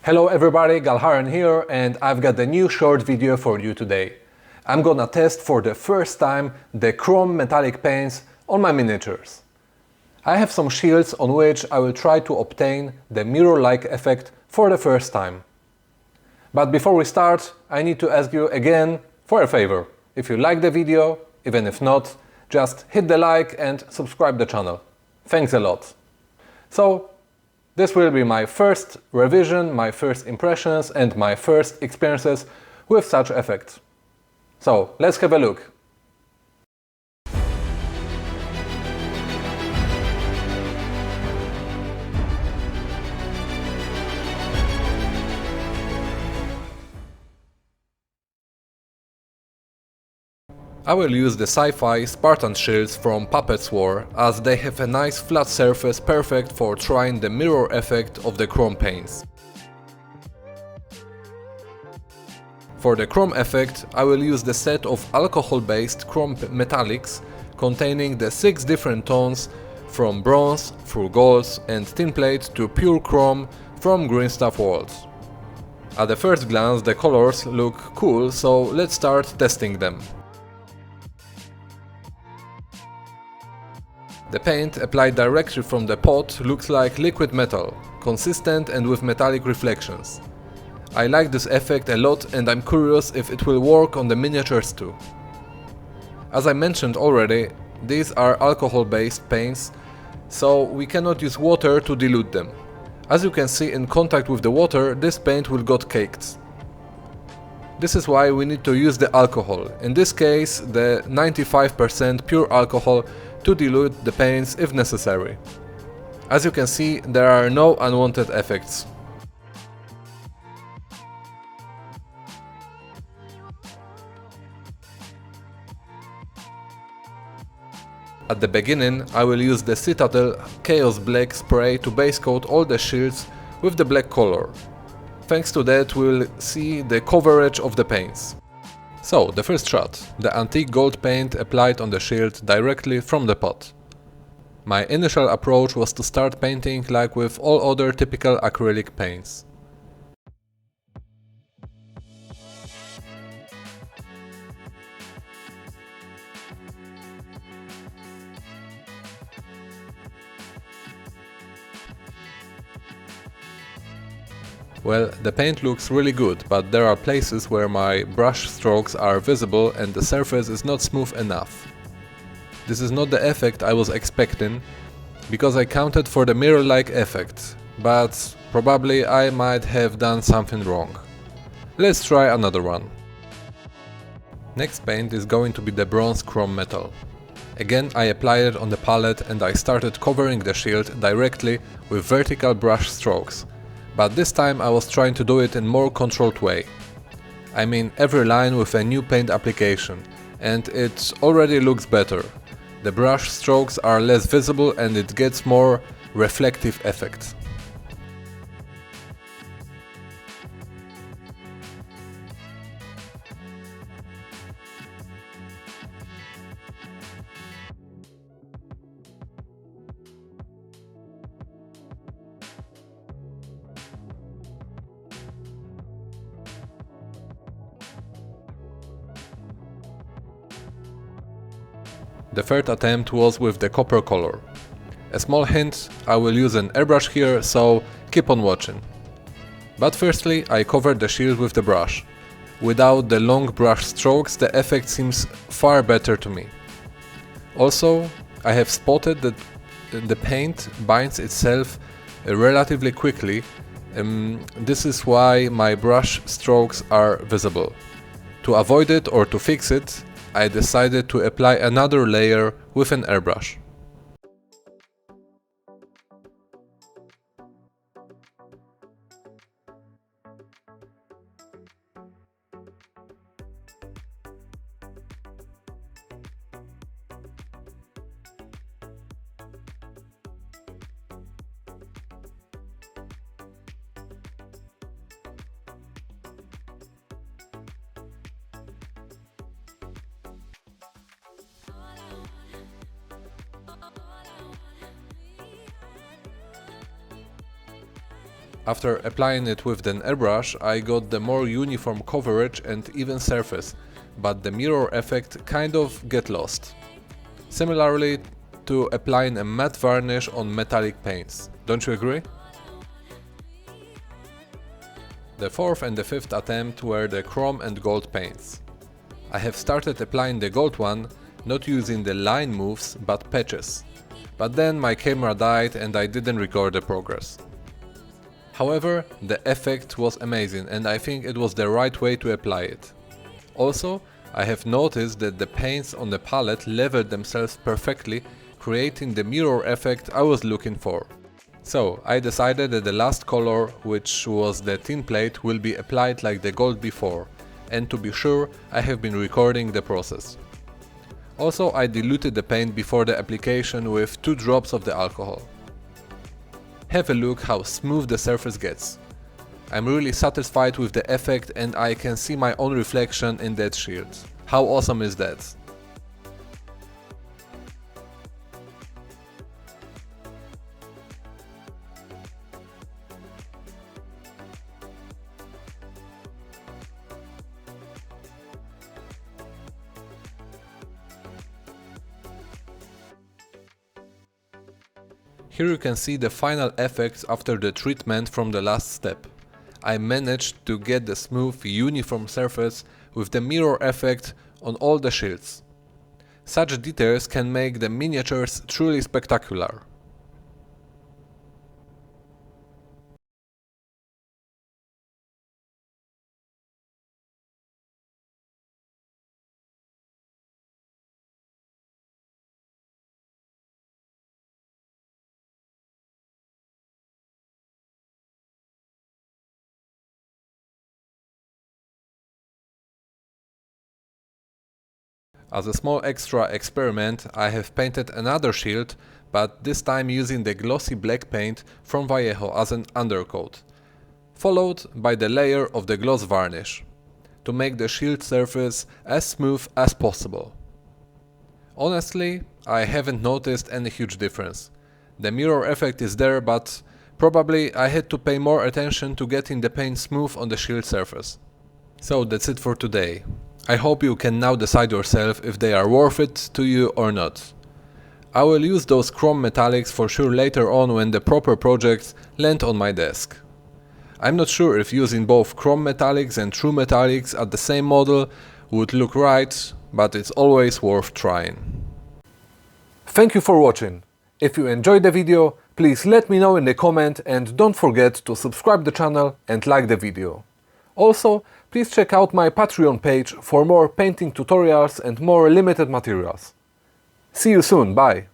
Hello everybody, Galharen here, and I've got a new short video for you today. I'm gonna test for the first time the chrome metallic paints on my miniatures. I have some shields on which I will try to obtain the mirror-like effect for the first time. But before we start, I need to ask you again for a favor. If you like the video, even if not, just hit the like and subscribe the channel. Thanks a lot. So, this will be my first revision, my first impressions and my first experiences with such effects. So, let's have a look. I will use the sci-fi Spartan shields from Puppets War, as they have a nice flat surface perfect for trying the mirror effect of the chrome paints. For the chrome effect, I will use the set of alcohol-based chrome metallics containing the 6 different tones from bronze through gold and tinplate to pure chrome from Green Stuff Worlds. At the first glance the colors look cool, so let's start testing them. The paint applied directly from the pot looks like liquid metal, consistent and with metallic reflections. I like this effect a lot and I'm curious if it will work on the miniatures too. As I mentioned already, these are alcohol-based paints, so we cannot use water to dilute them. As you can see, in contact with the water, this paint will get caked. This is why we need to use the alcohol, in this case the 95% pure alcohol, to dilute the paints if necessary. As you can see, there are no unwanted effects. At the beginning, I will use the Citadel Chaos Black spray to base coat all the shields with the black color. Thanks to that, we'll see the coverage of the paints. So, the first shot, the antique gold paint applied on the shield directly from the pot. My initial approach was to start painting like with all other typical acrylic paints. Well, the paint looks really good, but there are places where my brush strokes are visible and the surface is not smooth enough. This is not the effect I was expecting, because I counted for the mirror-like effect, but probably I might have done something wrong. Let's try another one. Next paint is going to be the bronze chrome metal. Again, I applied it on the palette and I started covering the shield directly with vertical brush strokes. But this time I was trying to do it in more controlled way. I mean every line with a new paint application, and it already looks better. The brush strokes are less visible and it gets more reflective effect. The third attempt was with the copper color. A small hint, I will use an airbrush here, so keep on watching. But firstly, I covered the shield with the brush. Without the long brush strokes, the effect seems far better to me. Also, I have spotted that the paint binds itself relatively quickly. This is why my brush strokes are visible. To avoid it or to fix it, I decided to apply another layer with an airbrush. After applying it with an airbrush, I got the more uniform coverage and even surface, but the mirror effect kind of get lost. Similarly to applying a matte varnish on metallic paints, don't you agree? The fourth and the fifth attempt were the chrome and gold paints. I have started applying the gold one, not using the line moves but patches. But then my camera died and I didn't record the progress. However, the effect was amazing and I think it was the right way to apply it. Also, I have noticed that the paints on the palette leveled themselves perfectly, creating the mirror effect I was looking for. So, I decided that the last color, which was the tin plate, will be applied like the gold before, and to be sure, I have been recording the process. Also, I diluted the paint before the application with 2 drops of the alcohol. Have a look how smooth the surface gets. I'm really satisfied with the effect and I can see my own reflection in that shield. How awesome is that? Here you can see the final effects after the treatment from the last step. I managed to get the smooth, uniform surface with the mirror effect on all the shields. Such details can make the miniatures truly spectacular. As a small extra experiment, I have painted another shield, but this time using the glossy black paint from Vallejo as an undercoat, followed by the layer of the gloss varnish, to make the shield surface as smooth as possible. Honestly, I haven't noticed any huge difference. The mirror effect is there, but probably I had to pay more attention to getting the paint smooth on the shield surface. So that's it for today. I hope you can now decide yourself if they are worth it to you or not. I will use those chrome metallics for sure later on when the proper projects land on my desk. I'm not sure if using both chrome metallics and true metallics at the same model would look right, but it's always worth trying. Thank you for watching. If you enjoyed the video, please let me know in the comment and don't forget to subscribe the channel and like the video. Also, please check out my Patreon page for more painting tutorials and more limited materials. See you soon, bye!